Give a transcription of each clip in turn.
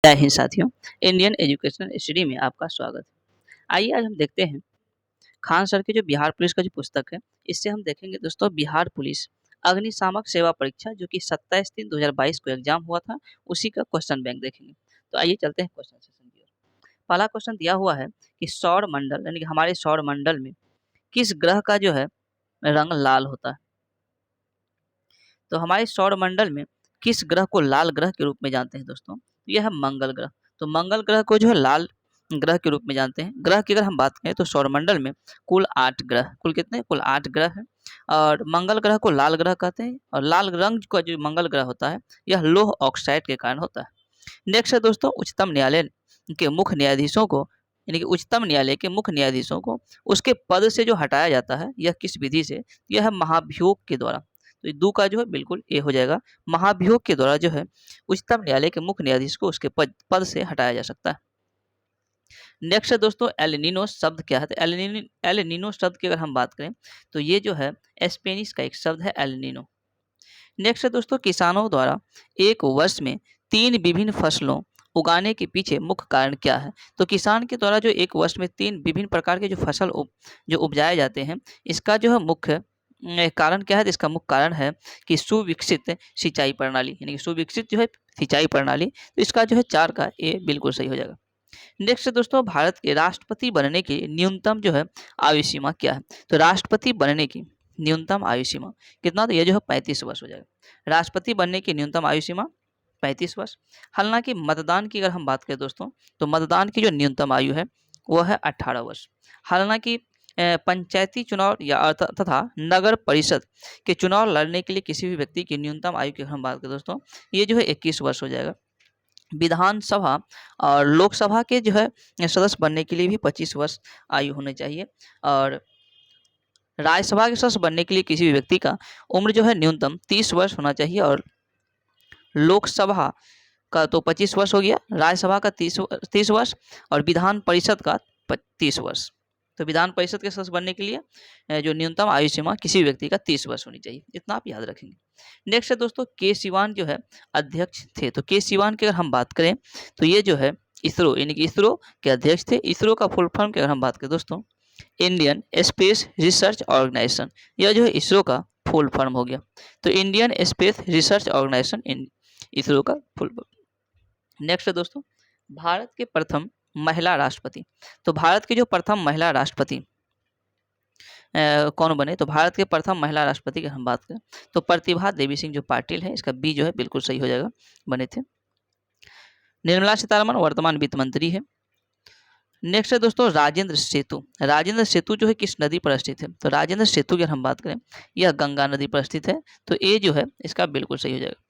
जय हिंद साथियों, Indian education study में आपका स्वागत है। आइए आज हम देखते हैं खान सर की जो बिहार पुलिस का जो पुस्तक है, इससे हम देखेंगे दोस्तों बिहार पुलिस अग्निशामक सेवा परीक्षा जो कि 27/3/2022 को एग्जाम हुआ था, उसी का क्वेश्चन बैंक देखेंगे। तो आइए चलते हैं क्वेश्चन सेशन की ओर। पहला क्वेश्चन दिया हुआ है कि सौर मंडल यानी कि हमारे सौर मंडल में किस ग्रह का जो है रंग लाल होता है। तो हमारे सौर मंडल में किस ग्रह को लाल ग्रह के रूप में जानते हैं दोस्तों, तो यह है मंगल ग्रह। तो मंगल ग्रह को जो है लाल ग्रह के रूप में जानते हैं। ग्रह की अगर हम बात करें तो सौरमंडल में कुल 8 ग्रह, कुल कितने, कुल 8 ग्रह हैं और मंगल ग्रह को लाल ग्रह कहते हैं। और लाल रंग का जो मंगल ग्रह होता है यह लौह ऑक्साइड के कारण होता है। नेक्स्ट है दोस्तों उच्चतम न्यायालय के मुख्य न्यायाधीशों को यानी कि उच्चतम न्यायालय के मुख्य न्यायाधीशों को उसके पद से जो हटाया जाता है यह किस विधि से, यह है महाभियोग के द्वारा। तो दू का जो है बिल्कुल ए हो जाएगा। महाभियोग के द्वारा जो है उच्चतम न्यायालय के मुख्य न्यायाधीश को उसके पद से हटाया जा सकता है। नेक्स्ट है दोस्तों एल नीनो शब्द क्या है। तो एल नीनो शब्द की अगर हम बात करें तो ये जो है स्पेनिश का एक शब्द है एल नीनो। नेक्स्ट है दोस्तों किसानों द्वारा एक वर्ष में 3 विभिन्न फसलों उगाने के पीछे मुख्य कारण क्या है। तो किसान के द्वारा जो एक वर्ष में 3 विभिन्न प्रकार के जो फसल जो उपजाए जाते हैं, इसका जो है मुख्य कारण क्या है। तो इसका मुख्य कारण है कि सुविकसित सिंचाई प्रणाली यानी कि सुविकसित जो है सिंचाई प्रणाली। तो इसका जो है 4 का ए बिल्कुल सही हो जाएगा। नेक्स्ट दोस्तों भारत के राष्ट्रपति बनने की न्यूनतम जो है आयु सीमा क्या है। तो राष्ट्रपति बनने की न्यूनतम आयु सीमा कितना, तो यह जो है 35 वर्ष हो जाएगा। राष्ट्रपति बनने की न्यूनतम आयु सीमा 35 वर्ष। हालांकि मतदान की अगर हम बात करें दोस्तों तो मतदान की जो न्यूनतम आयु है वह है 18 वर्ष। हालांकि पंचायती चुनाव या तथा नगर परिषद के चुनाव लड़ने के लिए किसी भी व्यक्ति की न्यूनतम आयु की अगर हम बात करें दोस्तों ये जो है 21 वर्ष हो जाएगा। विधानसभा और लोकसभा के जो है सदस्य बनने के लिए भी 25 वर्ष आयु होनी चाहिए। और राज्यसभा के सदस्य बनने के लिए किसी भी व्यक्ति का उम्र जो है न्यूनतम 30 वर्ष होना चाहिए। और लोकसभा का तो 25 वर्ष हो गया, राज्यसभा का 30 वर्ष और विधान परिषद का 30 वर्ष। तो विधान परिषद के सदस्य बनने के लिए जो न्यूनतम आयु सीमा किसी भी व्यक्ति का 30 वर्ष होनी चाहिए, इतना आप याद रखेंगे। नेक्स्ट है दोस्तों के सिवान जो है अध्यक्ष थे। तो के सिवान की अगर हम बात करें तो ये जो है इसरो यानी कि इसरो के अध्यक्ष थे। इसरो का फुल फॉर्म की अगर हम बात करें दोस्तों इंडियन स्पेस रिसर्च ऑर्गेनाइजेशन, यह जो है इसरो का फुल फॉर्म हो गया। तो Indian space research organisation ISRO का फुल फॉर्म। नेक्स्ट है दोस्तों भारत के प्रथम महिला राष्ट्रपति। तो भारत के जो प्रथम महिला राष्ट्रपति कौन बने, तो भारत के प्रथम महिला राष्ट्रपति की हम बात करें तो प्रतिभा देवी सिंह जो पाटिल है, इसका बी जो है बिल्कुल सही हो जाएगा, बने थे। निर्मला सीतारमण वर्तमान वित्त मंत्री है। नेक्स्ट है दोस्तों राजेंद्र सेतु। राजेंद्र सेतु जो है किस नदी पर स्थित है। तो राजेंद्र सेतु की हम बात करें यह गंगा नदी पर स्थित है। तो ए जो है इसका बिल्कुल सही हो जाएगा।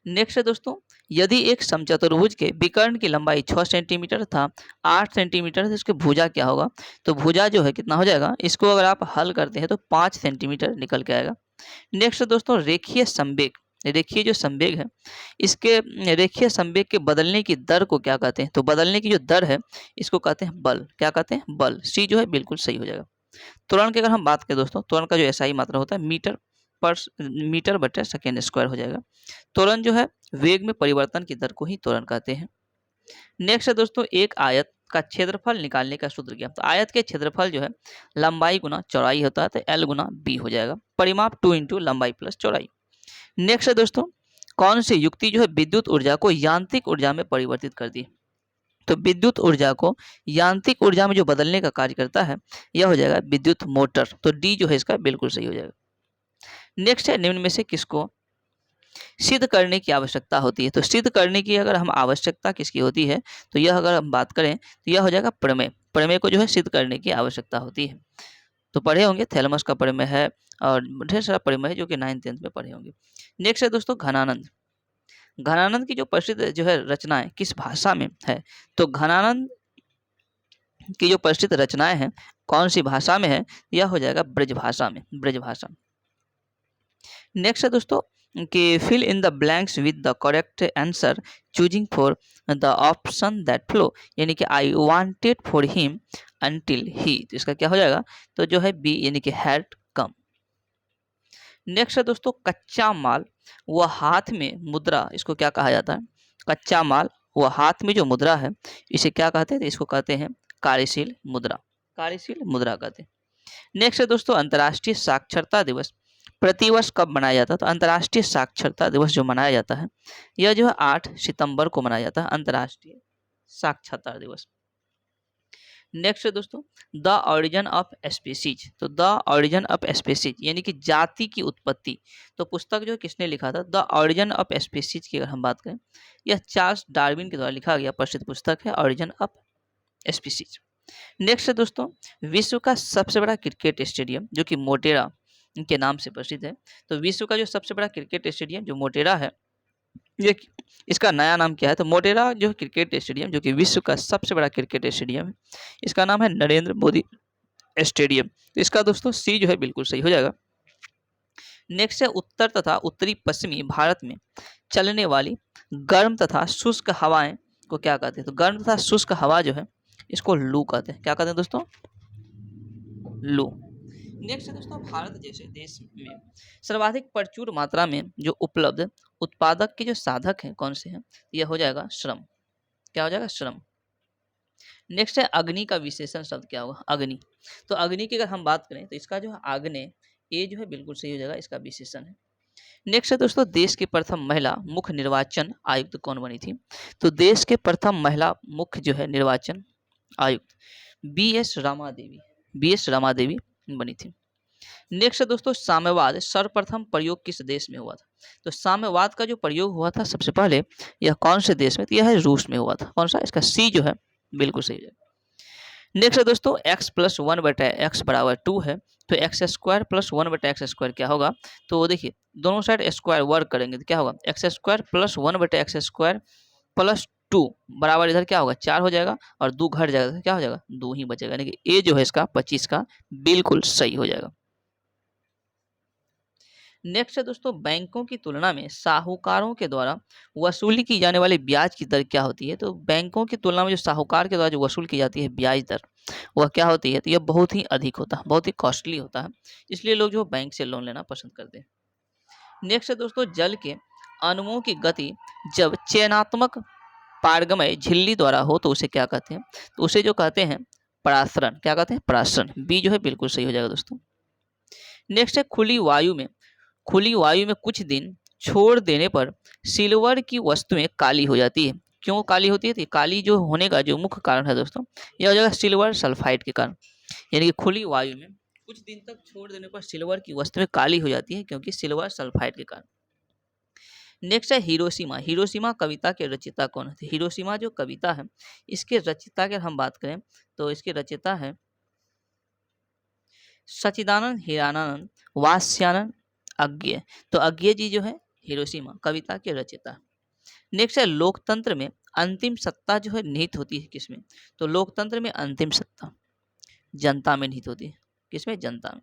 नेक्स्ट है दोस्तों यदि एक समचतुर्भुज के विकर्ण की लंबाई 6 सेंटीमीटर था 8 सेंटीमीटर तो इसके भुजा क्या होगा। तो भुजा जो है कितना हो जाएगा, इसको अगर आप हल करते हैं तो 5 सेंटीमीटर निकल के आएगा। नेक्स्ट दोस्तों रेखीय संवेग, रेखीय जो संवेग है इसके रेखीय संवेग के बदलने की दर को क्या कहते हैं। तो बदलने की जो दर है इसको कहते हैं बल। क्या कहते हैं, बल। सी जो है बिल्कुल सही हो जाएगा। त्वरण की अगर हम बात करें दोस्तों त्वरण का जो एसआई मात्रा होता है मीटर बटे सेकेंड स्क्वायर हो जाएगा। त्वरण जो है वेग में परिवर्तन की दर को ही त्वरण कहते हैं। नेक्स्ट है दोस्तों एक आयत का क्षेत्रफल निकालने का सूत्र क्या। तो आयत के क्षेत्रफल जो है लंबाई गुना चौड़ाई होता है, तो एल गुना बी हो जाएगा। परिमाप 2 इंटू लंबाई प्लस चौड़ाई। नेक्स्ट है दोस्तों कौन सी युक्ति जो है विद्युत ऊर्जा को यांत्रिक ऊर्जा में परिवर्तित करती है। तो विद्युत ऊर्जा को यांत्रिक ऊर्जा में जो बदलने का कार्य करता है यह हो जाएगा विद्युत मोटर। तो डी जो है इसका बिल्कुल सही हो जाएगा। नेक्स्ट है निम्न में से किसको सिद्ध करने की आवश्यकता होती है। तो सिद्ध करने की अगर हम आवश्यकता किसकी होती है तो यह अगर हम बात करें तो यह हो जाएगा प्रमेय। प्रमेय को जो है सिद्ध करने की आवश्यकता होती है। तो पढ़े होंगे थैलेमस का प्रमेय है और ढेर सारा प्रमेय है जो कि 9th 10th में पढ़े होंगे। नेक्स्ट है दोस्तों घनानंद। घनानंद की जो प्रसिद्ध जो है रचनाएं किस भाषा में है। तो घनानंद की जो प्रसिद्ध रचनाएं हैं कौन सी भाषा में है, यह हो जाएगा ब्रज भाषा में, ब्रज भाषा। नेक्स्ट है दोस्तों कि fill in the blanks with the correct answer choosing for the option that follow, यानी कि I wanted for him until he. तो इसका क्या हो जाएगा, तो जो है बी यानी कि हैड कम। नेक्स्ट है दोस्तों कच्चा माल व हाथ में मुद्रा, इसको क्या कहा जाता है। कच्चा माल व हाथ में जो मुद्रा है इसे क्या कहते हैं? तो इसको कहते हैं कार्यशील मुद्रा। कार्यशील मुद्रा कहते हैं। नेक्स्ट है दोस्तों अंतर्राष्ट्रीय साक्षरता दिवस प्रतिवर्ष कब मनाया जाता है? तो अंतर्राष्ट्रीय साक्षरता दिवस जो मनाया जाता है यह जो है 8 सितंबर को मनाया जाता है, अंतर्राष्ट्रीय साक्षरता दिवस। नेक्स्ट है दोस्तों द ऑरिजिन ऑफ स्पीसीज। तो द ऑरिजिन ऑफ स्पीसीज यानी कि जाति की उत्पत्ति। तो पुस्तक जो किसने लिखा था? द ऑरिजिन ऑफ स्पीसीज की अगर हम बात करें, यह चार्ल्स डार्विन के द्वारा लिखा गया प्रसिद्ध पुस्तक है ऑरिजिन ऑफ स्पीसीज। नेक्स्ट है दोस्तों विश्व का सबसे बड़ा क्रिकेट स्टेडियम जो कि मोटेरा के नाम से प्रसिद्ध है। तो विश्व का जो सबसे बड़ा क्रिकेट स्टेडियम जो मोटेरा है, ये इसका नया नाम क्या है? तो मोटेरा जो क्रिकेट स्टेडियम जो कि विश्व का सबसे बड़ा क्रिकेट स्टेडियम है, इसका नाम है नरेंद्र मोदी स्टेडियम। तो इसका दोस्तों सी जो है बिल्कुल सही हो जाएगा। नेक्स्ट है उत्तर तथा उत्तरी पश्चिमी भारत में चलने वाली गर्म तथा शुष्क हवाएं को क्या कहते हैं? तो गर्म तथा शुष्क हवा जो है इसको लू कहते हैं। क्या कहते हैं दोस्तों? लू। नेक्स्ट है दोस्तों भारत जैसे देश में सर्वाधिक प्रचुर मात्रा में जो उपलब्ध उत्पादक के जो साधक हैं कौन से हैं? यह हो जाएगा श्रम। क्या हो जाएगा? श्रम। नेक्स्ट है अग्नि का विशेषण शब्द क्या होगा? अग्नि। तो अग्नि की अगर हम बात करें तो इसका जो है आग्नेय, ये जो है बिल्कुल सही हो जाएगा, इसका विशेषण है। नेक्स्ट है दोस्तों देश की प्रथम महिला मुख्य निर्वाचन आयुक्त कौन बनी थी? तो देश के प्रथम महिला मुख्य जो है निर्वाचन आयुक्त बी.एस. रमा देवी, बी.एस. रमा देवी बनी थी। नेक्स्ट है दोस्तों साम्यवाद सर्वप्रथम प्रयोग किस देश में हुआ था? तो साम्यवाद का जो प्रयोग हुआ था सबसे पहले यह कौन से देश में? तो यह है रूस में हुआ था। कौन सा? इसका सी जो है बिल्कुल सही है। नेक्स्ट है दोस्तों x प्लस 1/x बराबर 2 है, तो x square plus 1/x square क्या होगा? तो देखिए दोनों साइड स्क्वायर वर्क करेंगे तो क्या होगा? X square plus 1/x square plus 2 बराबर इधर क्या होगा? 4 हो जाएगा और 2 घट जाएगा तो क्या हो जाएगा? 2 ही बचेगा, यानी कि ए जो है इसका 25 का बिल्कुल सही हो जाएगा। नेक्स्ट है दोस्तों बैंकों की तुलना में साहूकारों के द्वारा वसूली की जाने वाली ब्याज की दर क्या होती है? तो बैंकों की तुलना में जो साहूकार के द्वारा जो वसूल की जाती है ब्याज दर वह क्या होती है? तो यह बहुत ही अधिक होता है, बहुत ही कॉस्टली होता है, इसलिए लोग जो बैंक से लोन लेना पसंद करते हैं। नेक्स्ट है दोस्तों जल के अणुओं की गति जब चयनात्मक पारगमय झिल्ली द्वारा हो तो उसे क्या कहते हैं? तो उसे जो कहते हैं परासरण। क्या कहते हैं? परासरण। बी जो है बिल्कुल सही हो जाएगा दोस्तों। नेक्स्ट है खुली वायु में कुछ दिन छोड़ देने पर सिल्वर की वस्तुएं काली हो जाती है। क्यों काली होती है? तो काली जो होने का जो मुख्य कारण है दोस्तों यह हो जाएगा सिल्वर सल्फाइड के कारण, यानी कि खुली वायु में कुछ दिन तक छोड़ देने पर सिल्वर की वस्तुएं काली हो जाती है क्योंकि सिल्वर सल्फाइड के कारण। नेक्स्ट है हिरोशिमा। हिरोशिमा कविता के रचयिता कौन है? हिरोशिमा जो कविता है इसके रचयिता की हम बात करें तो इसके रचयिता है सच्चिदानंद हीरानंद वात्स्यायन अज्ञेय। तो अज्ञेय जी जो है हिरोशिमा कविता के रचयिता। नेक्स्ट है लोकतंत्र में अंतिम सत्ता जो है निहित होती है किसमें? तो लोकतंत्र में अंतिम सत्ता जनता में निहित होती है। किसमें? जनता में।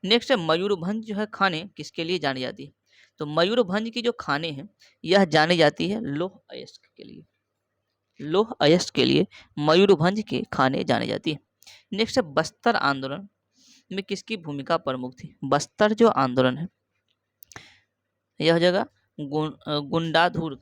नेक्स्ट है मयूरभंज जो है खाने किसके लिए जानी जाती है? तो मयूरभंज की जो खाने हैं यह जानी जाती है लौह अयस्क के लिए। लौह अयस्क के लिए मयूरभंज के खाने जाने जाती है। नेक्स्ट है बस्तर आंदोलन में किसकी भूमिका प्रमुख थी? बस्तर जो आंदोलन है यह जगह गुंडाधुर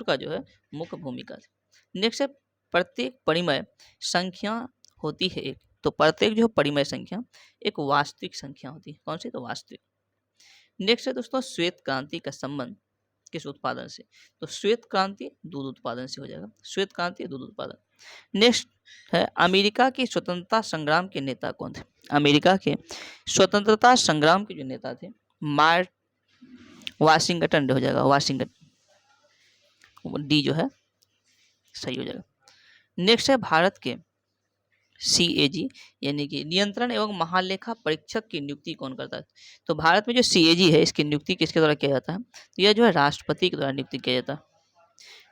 का जो है मुख्य भूमिका थी। नेक्स्ट है प्रत्येक परिमेय संख्या होती है एक, तो प्रत्येक जो परिमेय संख्या एक वास्तविक संख्या होती है। कौन सी? तो वास्तविक। नेक्स्ट है दोस्तों श्वेत क्रांति का संबंध किस उत्पादन से? तो श्वेत क्रांति दूध उत्पादन से हो जाएगा। श्वेत क्रांति दूध उत्पादन। नेक्स्ट है अमेरिका के स्वतंत्रता संग्राम के नेता कौन थे? अमेरिका के स्वतंत्रता संग्राम के जो नेता थे मार्ट वाशिंगटन हो जाएगा, वाशिंगटन। डी जो है सही हो जाएगा। नेक्स्ट है भारत के CAG यानी कि नियंत्रण एवं महालेखा परीक्षक की नियुक्ति कौन करता है? तो भारत में जो CAG है इसकी नियुक्ति किसके द्वारा किया जाता है? तो यह जो है राष्ट्रपति के द्वारा नियुक्ति किया जाता है।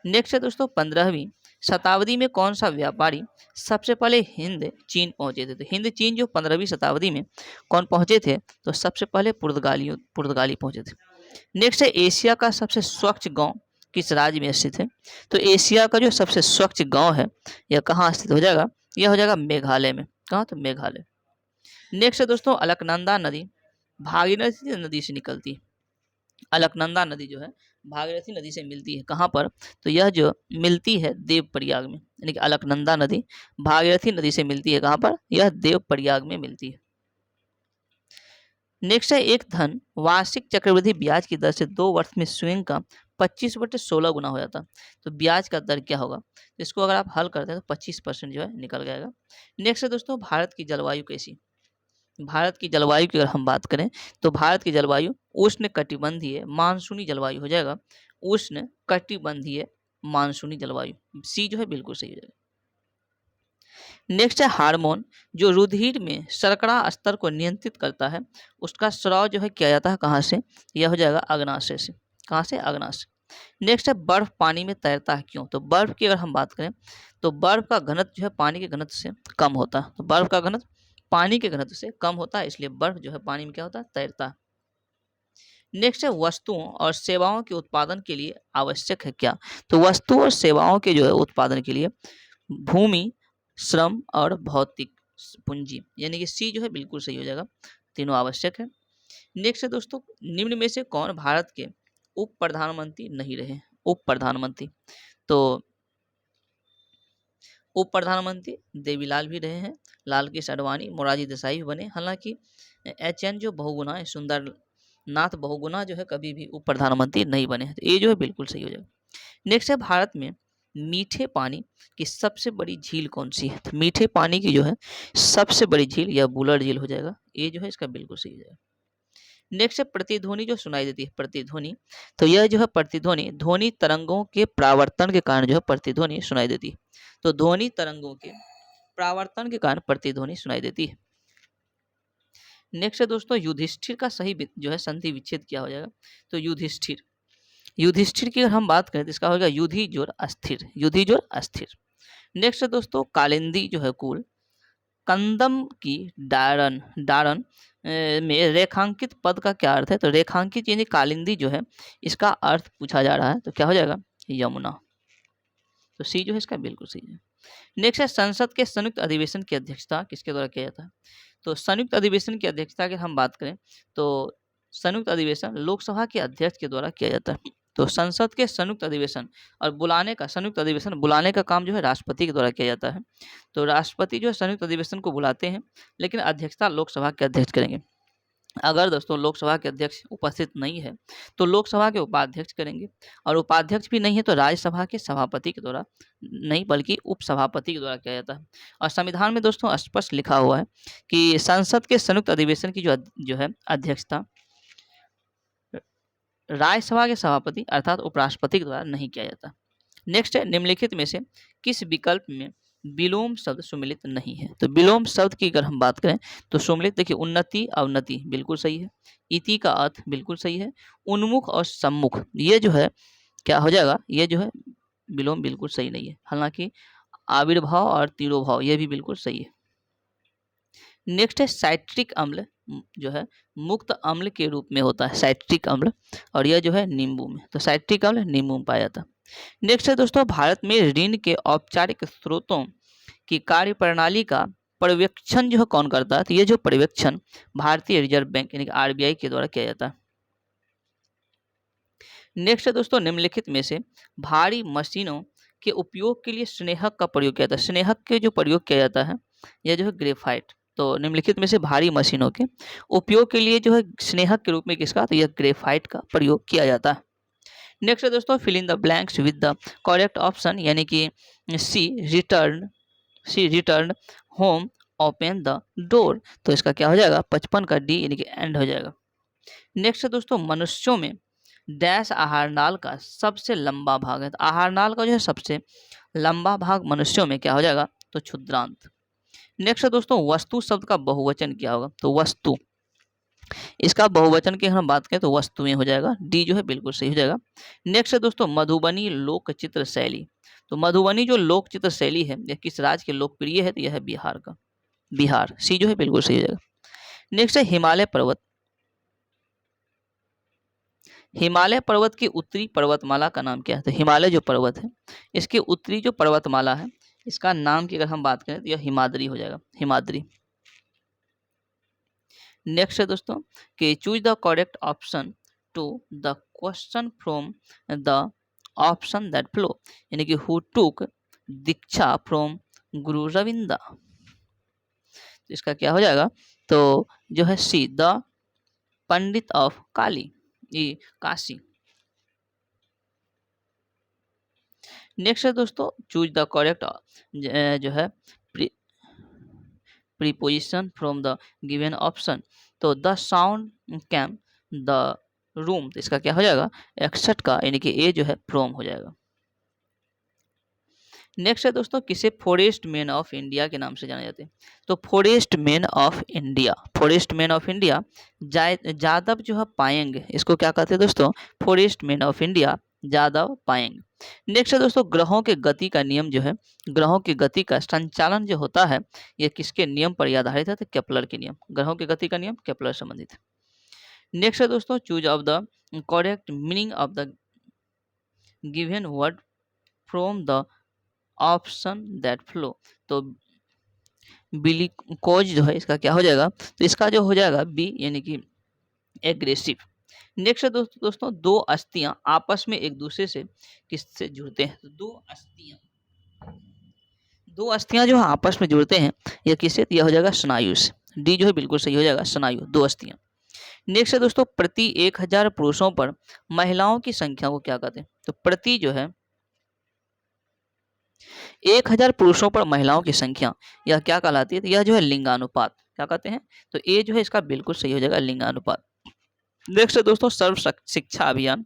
नेक्स्ट है दोस्तों 15वीं शताब्दी में कौन सा व्यापारी सबसे पहले हिंद चीन पहुंचे थे? तो हिंद चीन जो 15वीं शताब्दी में कौन पहुंचे थे? तो सबसे पहले पुर्तगाली पहुंचे थे। नेक्स्ट है एशिया का सबसे स्वच्छ गांव किस राज्य में स्थित है? तो एशिया का जो सबसे स्वच्छ गांव है यह कहाँ स्थित हो जाएगा? यह हो जाएगा मेघालय में। कहाँ? तो मेघालय। नेक्स्ट है दोस्तों अलकनंदा नदी भागीरथी नदी से निकलती है। अलकनंदा नदी जो है भागीरथी नदी से मिलती है। कहाँ पर? तो यह जो मिलती है देवप्रयाग में, यानी कि अलकनंदा नदी भागीरथी नदी से मिलती है। कहाँ पर? यह देवप्रयाग में मिलती है। नेक्स्ट है एक धन वार्षिक चक्रवृद्धि ब्याज की दर से 2 वर्ष में स्वयं का 25/16 गुना हो जाता। तो ब्याज का दर क्या होगा? तो इसको अगर आप हल करते हैं तो 25% जो है निकल जाएगा। नेक्स्ट है दोस्तों भारत की जलवायु कैसी? भारत की जलवायु की अगर हम बात करें तो भारत की जलवायु उष्ण कटिबंधीय मानसूनी जलवायु हो जाएगा। उष्ण कटिबंधीय मानसूनी जलवायु, सी जो है बिल्कुल सही हो जाएगा। नेक्स्ट है हार्मोन जो रुधिर में शर्करा स्तर को नियंत्रित करता है, उसका स्राव जो है किया जाता है कहाँ से? यह हो जाएगा अग्नाशय से। कहाँ से? अग्नाशय। नेक्स्ट है बर्फ पानी में तैरता है क्यों? तो बर्फ की अगर हम बात करें तो बर्फ का घनत्व जो है पानी के घनत्व से कम होता है। तो बर्फ का घनत्व पानी के घनत्व से कम होता है, इसलिए बर्फ जो है पानी में क्या होता है? तैरता है। नेक्स्ट है वस्तुओं और सेवाओं के उत्पादन के लिए आवश्यक है क्या? तो वस्तु और सेवाओं के जो है उत्पादन के लिए भूमि, श्रम और भौतिक पूंजी, यानी कि सी जो है बिल्कुल सही हो जाएगा। तीनों आवश्यक है। नेक्स्ट है दोस्तों निम्न में से कौन भारत के उप प्रधानमंत्री नहीं रहे? उप प्रधानमंत्री, तो उप प्रधानमंत्री देवीलाल भी रहे हैं, लाल कृष्ण आडवाणी, मोरारजी देसाई भी बने। हालांकि HN जो बहुगुणा सुंदर नाथ बहुगुणा जो है कभी भी उप प्रधानमंत्री नहीं बने हैं। तो ये जो है बिल्कुल सही हो जाएगा। नेक्स्ट है भारत में मीठे पानी की सबसे बड़ी झील कौन सी है? तो मीठे पानी की जो है सबसे बड़ी झील यह बुलर झील हो जाएगा। ये जो है इसका बिल्कुल सही हो जाएगा। नेक्स्ट है प्रतिध्वनि जो सुनाई देती है, प्रतिध्वनि, तो यह जो है प्रतिध्वनि ध्वनि तरंगों के प्रावर्तन के कारण जो है प्रतिध्वनि सुनाई देती है। तो ध्वनि तरंगों के प्रावर्तन के कारण प्रतिध्वनि सुनाई देती है। नेक्स्ट है दोस्तों युधिष्ठिर का सही जो है संधि विच्छेद क्या हो जाएगा? तो युधिष्ठिर, युधिष्ठिर की अगर हम बात करें तो इसका होगा युधि जोर अस्थिर, युधि जोर अस्थिर। नेक्स्ट है दोस्तों कालिंदी जो है कुल कंदम की डारन डारन में रेखांकित पद का क्या अर्थ है? तो रेखांकित यानी कालिंदी जो है इसका अर्थ पूछा जा रहा है, तो क्या हो जाएगा? यमुना। तो सी जो है इसका बिल्कुल सही है। नेक्स्ट है संसद के संयुक्त अधिवेशन की अध्यक्षता किसके द्वारा किया जाता है? तो संयुक्त अधिवेशन की अध्यक्षता की हम बात करें तो संयुक्त अधिवेशन लोकसभा के अध्यक्ष के द्वारा किया जाता है। तो संसद के संयुक्त अधिवेशन और बुलाने का संयुक्त अधिवेशन बुलाने का काम जो है राष्ट्रपति के द्वारा किया जाता है। तो राष्ट्रपति जो है संयुक्त अधिवेशन को बुलाते हैं, लेकिन अध्यक्षता लोकसभा के अध्यक्ष करेंगे। अगर दोस्तों लोकसभा के अध्यक्ष उपस्थित नहीं है तो लोकसभा के उपाध्यक्ष करेंगे, और उपाध्यक्ष भी नहीं है तो राज्यसभा के सभापति के द्वारा नहीं बल्कि उपसभापति के द्वारा किया जाता है। और संविधान में दोस्तों स्पष्ट लिखा हुआ है कि संसद के संयुक्त अधिवेशन की जो है अध्यक्षता राज्यसभा के सभापति अर्थात उपराष्ट्रपति के द्वारा नहीं किया जाता। नेक्स्ट है निम्नलिखित में से किस विकल्प में विलोम शब्द सुमिलित नहीं है? तो विलोम शब्द की अगर हम बात करें तो सुमिलित देखिए उन्नति अवनति बिल्कुल सही है, इति का अर्थ बिल्कुल सही है, उन्मुख और सम्मुख ये जो है क्या हो जाएगा? ये जो है विलोम बिल्कुल सही नहीं है। हालांकि आविर्भाव और तिरोभाव ये भी बिल्कुल सही है। नेक्स्ट है साइट्रिक अम्ल जो है मुक्त अम्ल के रूप में होता है साइट्रिक अम्ल, और यह जो है नींबू में, तो साइट्रिक अम्ल नींबू में पाया जाता है। नेक्स्ट है दोस्तों भारत में ऋण के औपचारिक स्रोतों की कार्य प्रणाली का पर्यवेक्षण जो है कौन करता है? तो ये जो पर्यवेक्षण भारतीय रिजर्व बैंक यानी कि RBI के द्वारा किया जाता है। नेक्स्ट है दोस्तों निम्नलिखित में से भारी मशीनों के उपयोग के लिए स्नेहक का प्रयोग किया जाता है। स्नेहक के जो प्रयोग किया जाता है यह जो है ग्रेफाइट। तो निम्नलिखित में से भारी मशीनों के उपयोग के लिए जो है स्नेहक के रूप में किसका? तो यह ग्रेफाइट का प्रयोग किया जाता है। नेक्स्ट है दोस्तों fill in the blanks with the correct option, यानी कि c return home open the door. तो इसका क्या हो जाएगा? 55 का डी यानी कि एंड हो जाएगा। नेक्स्ट है दोस्तों मनुष्यों में डैश आहारनाल का सबसे लंबा भाग है। तो आहारनाल का जो है सबसे लंबा भाग मनुष्यों में क्या हो जाएगा? तो क्षुद्रांत। नेक्स्ट है दोस्तों वस्तु शब्द का बहुवचन क्या होगा? तो वस्तु, इसका बहुवचन की हम बात करें तो वस्तुएं हो जाएगा, डी जो है बिल्कुल सही हो जाएगा। नेक्स्ट है दोस्तों मधुबनी लोक चित्र शैली। तो मधुबनी जो लोक चित्र शैली है यह किस राज्य के लोकप्रिय है? तो यह है बिहार का, बिहार, सी जो है बिल्कुल सही हो जाएगा। नेक्स्ट है हिमालय पर्वत। हिमालय पर्वत की उत्तरी पर्वतमाला का नाम क्या है? तो हिमालय जो पर्वत है इसके उत्तरी जो पर्वतमाला है इसका नाम की अगर हम बात करें तो यह हिमाद्री हो जाएगा, हिमाद्री। नेक्स्ट है दोस्तों कि choose the correct option to the question from the option that follow, यानी कि हु टुक दीक्षा फ्रॉम गुरु रविंदा। इसका क्या हो जाएगा, तो जो है सी, द पंडित ऑफ काली, ये काशी। नेक्स्ट है दोस्तों, चूज द करेक्ट जो है preposition from the given option. तो the sound came the room, तो इसका क्या हो जाएगा 61 का, यानी कि ए जो है फ्रॉम हो जाएगा। नेक्स्ट है दोस्तों, किसे फॉरेस्ट मैन ऑफ इंडिया के नाम से जाना जाते हैं। तो forest man of India, forest man of India Jadav जो है पाएंग, इसको क्या कहते हैं दोस्तों, forest man of India Jadav Payeng. Next है दोस्तों, ग्रहों के गति का नियम जो है, ग्रहों की गति का संचालन जो होता है यह किसके नियम पर आधारित है, तो केपलर के नियम, ग्रहों की गति का नियम केपलर संबंधित है। नेक्स्ट है दोस्तों, choose of the correct meaning of the given word from the option that flow. तो बिलिकोज जो है इसका क्या हो जाएगा, तो इसका जो हो जाएगा बी, यानी कि एग्रेसिव। नेक्स्ट है दोस्तों, दो अस्थियां आपस में एक दूसरे से किससे जुड़ते हैं, तो दो अस्थियां जो आपस में जुड़ते हैं यह किससे, यह हो जाएगा स्नायु से। डी जो है बिल्कुल सही हो जाएगा, स्नायु, दो अस्थियां। नेक्स्ट है दोस्तों, प्रति 1000 पुरुषों पर महिलाओं की संख्या को क्या कहते हैं, तो प्रति जो है 1000 पुरुषों पर महिलाओं की संख्या यह क्या कहलाती है, तो यह जो है लिंगानुपात, क्या कहते हैं, तो ए जो है इसका बिल्कुल सही हो जाएगा, लिंगानुपात। नेक्स्ट है दोस्तों, सर्व शिक्षा अभियान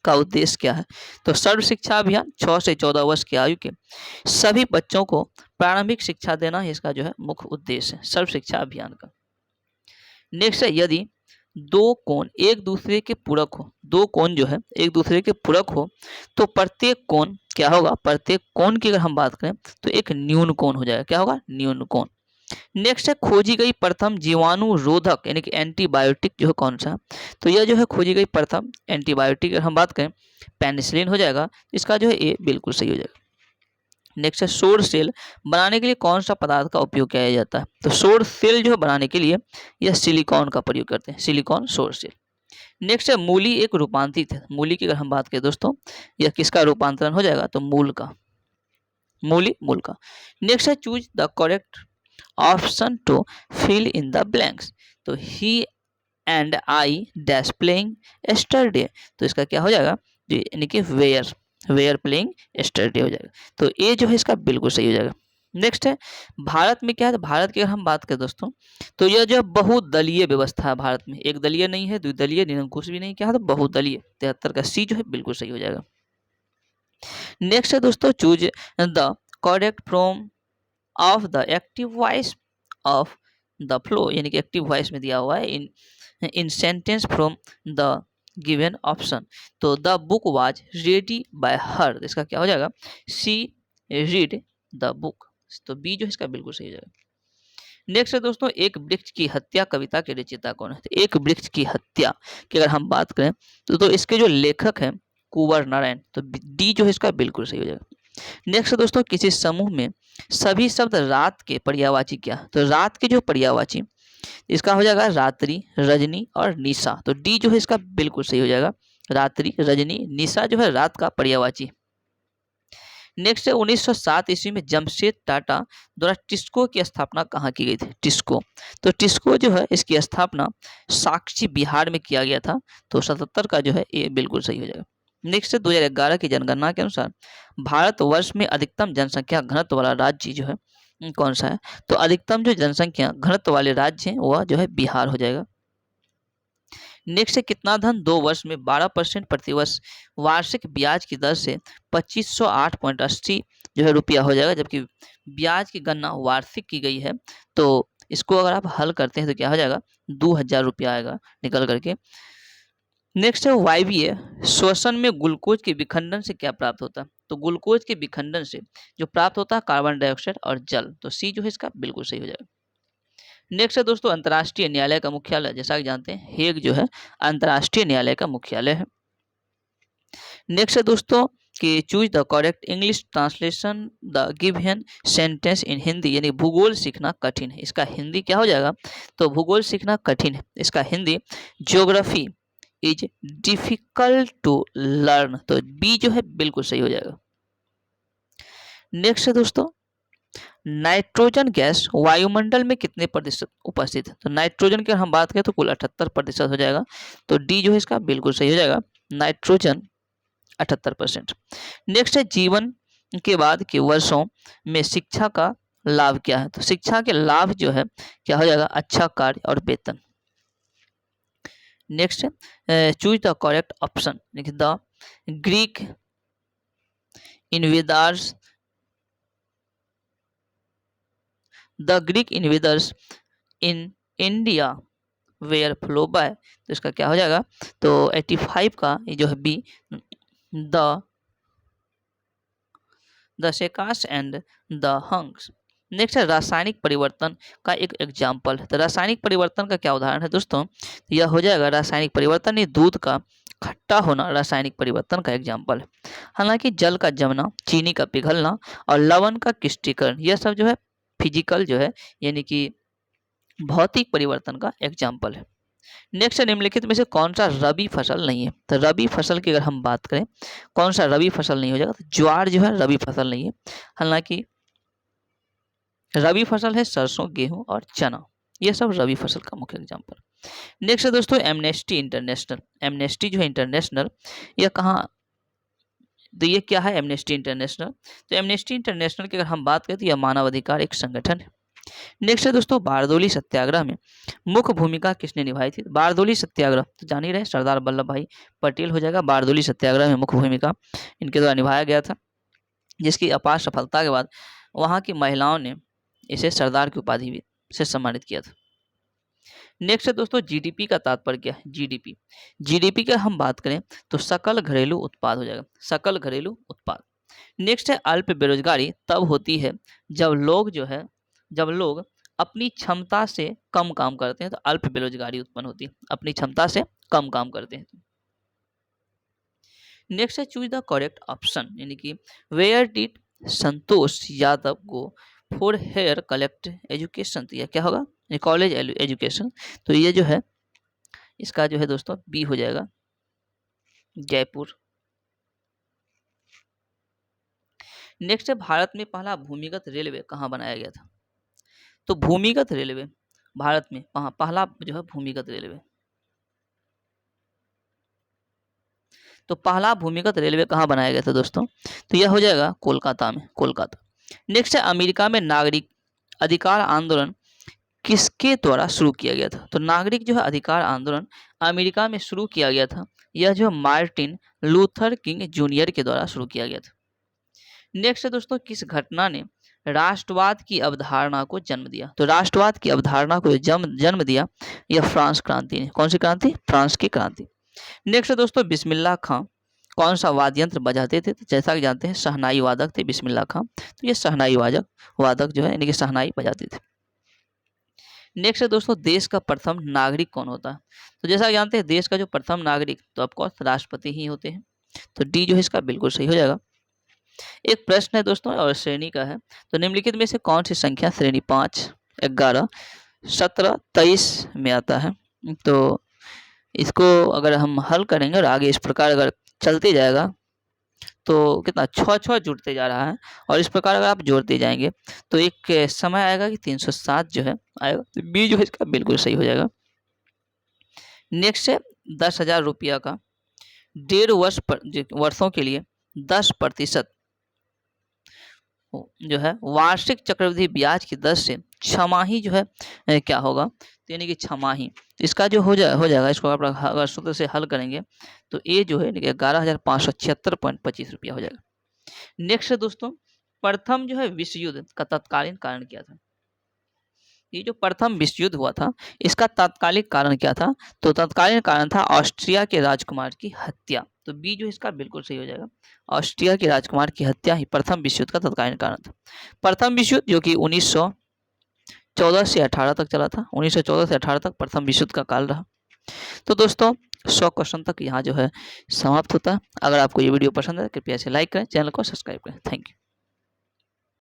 का उद्देश्य क्या है, तो सर्व शिक्षा अभियान 6 से 14 वर्ष की आयु के सभी बच्चों को प्रारंभिक शिक्षा देना इसका जो है मुख्य उद्देश्य है, सर्व शिक्षा अभियान का। नेक्स्ट है, यदि दो कोण एक दूसरे के पूरक हो, दो कोण जो है एक दूसरे के पूरक हो तो प्रत्येक कोण क्या होगा, प्रत्येक कोण की अगर हम बात करें तो एक न्यून कोण हो जाएगा, क्या होगा, न्यून कोण। नेक्स्ट है, खोजी गई प्रथम जीवाणु रोधक यानी कि एंटीबायोटिक जो है कौन सा, तो यह जो है खोजी गई प्रथम एंटीबायोटिक अगर हम बात करें पेनिसिलिन हो जाएगा, इसका जो है ए बिल्कुल सही हो जाएगा। नेक्स्ट है, सौर सेल बनाने के लिए कौन सा पदार्थ का उपयोग किया जाता है, तो सौर सेल जो है बनाने के लिए यह सिलिकॉन का प्रयोग करते हैं, सिलिकॉन सौर सेल। नेक्स्ट है, मूली एक रूपांतरित है, मूली की अगर हम बात करें दोस्तों यह किसका रूपांतरण हो जाएगा, तो मूल का, मूली मूल का। नेक्स्ट है, choose the correct option to fill in the blanks. तो he and I dash playing yesterday, तो इसका क्या हो जाएगा, यानी कि वेयर प्लेइंग एस्टरडे हो जाएगा, तो ए जो है इसका बिल्कुल सही हो जाएगा। नेक्स्ट है, भारत में क्या है, तो भारत की अगर हम बात करें दोस्तों तो यह जो बहुदलीय व्यवस्था है भारत में, एक दलीय नहीं है, द्विदलीय निरंकुश भी नहीं, क्या है, तो बहुदलीय, 73 का सी जो है बिल्कुल सही हो जाएगा। नेक्स्ट है दोस्तों, choose the correct from of the active voice of the flow, यानी कि एक्टिव वॉइस में दिया हुआ है इन sentence from the given option. तो the book was ready by her, इसका क्या हो जाएगा, सी रीड द बुक, तो बी जो है इसका बिल्कुल सही हो जाएगा। नेक्स्ट है दोस्तों, एक वृक्ष की हत्या कविता के रचयिता कौन है, तो एक वृक्ष की हत्या की अगर हम बात करें तो इसके जो लेखक हैं कुंवर नारायण, तो डी जो है इसका बिल्कुल सही हो जाएगा। नेक्स्ट दोस्तों, किसी समूह में सभी शब्द रात के पर्यायवाची क्या, तो रात के जो पर्यायवाची इसका हो जाएगा रात्रि, रजनी और निशा, तो डी जो है इसका बिल्कुल सही हो जाएगा, रात्रि, रजनी, निशा जो है रात का पर्यायवाची। नेक्स्ट है, 1907 ईस्वी में जमशेद टाटा द्वारा टिस्को की स्थापना कहाँ की गई थी, टिस्को, तो टिस्को जो है इसकी स्थापना साक्षी बिहार में किया गया था, तो 77 का जो है ये बिल्कुल सही हो जाएगा। नेक्स्ट है, 2011 की जनगणना के अनुसार भारतवर्ष में अधिकतम जनसंख्या घनत्व वाला राज्य जो है कौन सा है, तो अधिकतम जो जनसंख्या घनत्व वाले राज्य हैं वह जो है बिहार हो जाएगा। नेक्स्ट है, कितना धन 2 वर्ष में 12% प्रतिवर्ष वार्षिक ब्याज की दर से 2508.80 जो है रुपया हो जाएगा, जबकि ब्याज की गणना वार्षिक की गई है, तो इसको अगर आप हल करते हैं तो क्या हो जाएगा, 2000 रुपया आएगा निकल करके। नेक्स्ट है, वायवीय श्वसन में ग्लूकोज के विखंडन से क्या प्राप्त होता है, तो ग्लूकोज के विखंडन से जो प्राप्त होता है कार्बन डाइऑक्साइड और जल, तो सी जो है इसका बिल्कुल सही हो जाएगा। नेक्स्ट है दोस्तों, अंतर्राष्ट्रीय न्यायालय का मुख्यालय जैसा कि जानते हैं हेग जो है अंतर्राष्ट्रीय न्यायालय का मुख्यालय है। नेक्स्ट है दोस्तों कि choose the correct English translation the given sentence in Hindi, यानी भूगोल सीखना कठिन है, इसका हिंदी क्या हो जाएगा, तो भूगोल सीखना कठिन है, इसका Hindi geography is difficult to learn, तो बी जो है बिल्कुल सही हो जाएगा। नेक्स्ट है दोस्तों, नाइट्रोजन गैस वायुमंडल में कितने प्रतिशत उपस्थित है? तो नाइट्रोजन की अगर हम बात करें तो कुल 78% हो जाएगा, तो डी जो है इसका बिल्कुल सही हो जाएगा, नाइट्रोजन 78%। नेक्स्ट है, जीवन के बाद के वर्षों में शिक्षा का लाभ क्या है? तो शिक्षा के लाभ जो है क्या हो जाएगा, अच्छा कार्य और वेतन। नेक्स्ट है, choose the correct option, the Greek invaders in India were follow by, तो इसका क्या हो जाएगा, तो 85 का ये जो है b, the shakes and the hangs. Next है, रासायनिक परिवर्तन का एक एग्जाम्पल। तो रासायनिक परिवर्तन का क्या उदाहरण है दोस्तों, यह हो जाएगा रासायनिक परिवर्तन, ये दूध का खट्टा होना रासायनिक परिवर्तन का एग्जाम्पल है। हालांकि जल का जमना, चीनी का पिघलना और लवण का क्रिस्टलीकरण, यह सब जो है फिजिकल जो है यानी कि भौतिक परिवर्तन का एग्जाम्पल है। नेक्स्ट, निम्नलिखित में से कौन सा रबी फसल नहीं है? तो रबी फसल की अगर हम बात करें, कौन सा रबी फसल नहीं हो जाएगा, तो ज्वार जो है रबी फसल नहीं है। हालांकि रबी फसल है सरसों, गेहूं और चना, ये सब रबी फसल का मुख्य एग्जाम्पल। नेक्स्ट है दोस्तों, एमनेस्टी इंटरनेशनल। एमनेस्टी जो है इंटरनेशनल, यह कहाँ, तो ये क्या है एमनेस्टी इंटरनेशनल? तो एमनेस्टी इंटरनेशनल की अगर हम बात करें तो यह मानवाधिकार एक संगठन है। नेक्स्ट है दोस्तों, बारदोली सत्याग्रह में मुख्य भूमिका किसने निभाई थी? बारदोली सत्याग्रह तो जान ही रहे, सरदार वल्लभ भाई पटेल हो जाएगा। बारदोली सत्याग्रह में मुख्य भूमिका इनके द्वारा निभाया गया था, जिसकी अपार सफलता के बाद वहां की महिलाओं ने इसे सरदार की उपाधि भी से सम्मानित किया था। नेक्स्ट है दोस्तों, जीडीपी का तात्पर्य क्या है? जीडीपी, जीडीपी की हम बात करें तो सकल घरेलू उत्पाद हो जाएगा, सकल घरेलू उत्पाद। नेक्स्ट है, अल्प बेरोजगारी तब होती है जब लोग जो है, जब लोग अपनी क्षमता से कम काम करते हैं, तो अल्प बेरोजगारी उत्पन्न होती है, अपनी क्षमता से कम काम करते हैं। नेक्स्ट है, चूज द करेक्ट ऑप्शन, यानी कि where did Santosh Yadav go for her collect education, तो यह क्या होगा, कॉलेज एजुकेशन, तो ये जो है इसका जो है दोस्तों बी हो जाएगा, जयपुर। नेक्स्ट है, भारत में पहला भूमिगत रेलवे कहाँ बनाया गया था? तो भूमिगत रेलवे भारत में पहला जो है भूमिगत रेलवे, तो पहला भूमिगत रेलवे कहाँ बनाया गया था दोस्तों? तो यह हो जाएगा कोलकाता में, कोलकाता। नेक्स्ट है, अमेरिका में नागरिक अधिकार आंदोलन किसके द्वारा शुरू किया गया था? तो नागरिक जो है अधिकार आंदोलन अमेरिका में शुरू किया गया था, यह जो मार्टिन लूथर किंग जूनियर के द्वारा शुरू किया गया था। नेक्स्ट है दोस्तों, किस घटना ने राष्ट्रवाद की अवधारणा को जन्म दिया? तो राष्ट्रवाद की अवधारणा को जन्म दिया यह फ्रांस क्रांति ने। कौन सी क्रांति? फ्रांस की क्रांति। नेक्स्ट है दोस्तों, बिस्मिल्लाह खां कौन सा वाद्य यंत्र बजाते थे? तो जैसा कि जानते हैं शहनाई वादक थे बिस्मिल्लाह खां, तो ये शहनाई वादक जो है यानी कि शहनाई बजाते थे। नेक्स्ट है दोस्तों, देश का प्रथम नागरिक कौन होता है? तो जैसा कि जानते हैं देश का जो प्रथम नागरिक तो ऑफकोर्स राष्ट्रपति ही होते हैं, तो डी जो है इसका बिल्कुल सही हो जाएगा। एक प्रश्न है दोस्तों और श्रेणी का है, तो निम्नलिखित में से कौन सी संख्या श्रेणी 5, 11, 17, 23 में आता है? तो इसको अगर हम हल करेंगे और आगे इस प्रकार अगर चलते जाएगा तो कितना 6 जुड़ते जा रहा है, और इस प्रकार अगर आप जोड़ते जाएंगे तो एक समय आएगा कि 307 जो है आएगा, तो बी जो है इसका बिल्कुल सही हो जाएगा। नेक्स्ट है, 10,000 रुपया का 1.5 वर्षों के लिए 10% जो है वार्षिक चक्रवृद्धि ब्याज की दर से छमाही जो है क्या होगा? तो यानी कि छमाही, इसका जो हो जाएगा इसको आप अगर सूत्र से हल करेंगे तो ए जो है 11,576.25 रुपया हो जाएगा। नेक्स्ट है दोस्तों, प्रथम जो है विश्व युद्ध का तत्कालीन कारण क्या था? ये जो प्रथम विश्व युद्ध हुआ था इसका तात्कालिक कारण क्या था? तो तत्कालीन कारण था ऑस्ट्रिया के राजकुमार की हत्या, तो बी जो इसका बिल्कुल सही हो जाएगा, ऑस्ट्रिया के राजकुमार की हत्या ही प्रथम विश्व युद्ध का तत्कालीन कारण था। प्रथम विश्व युद्ध जो कि 1914 से 18 तक चला था, 1914 से 18 तक प्रथम विश्व युद्ध का काल रहा। तो दोस्तों 100 क्वेश्चन तक यहाँ जो है समाप्त होता है। अगर आपको ये वीडियो पसंद है कृपया इसे लाइक करें, चैनल को सब्सक्राइब करें। Thank you.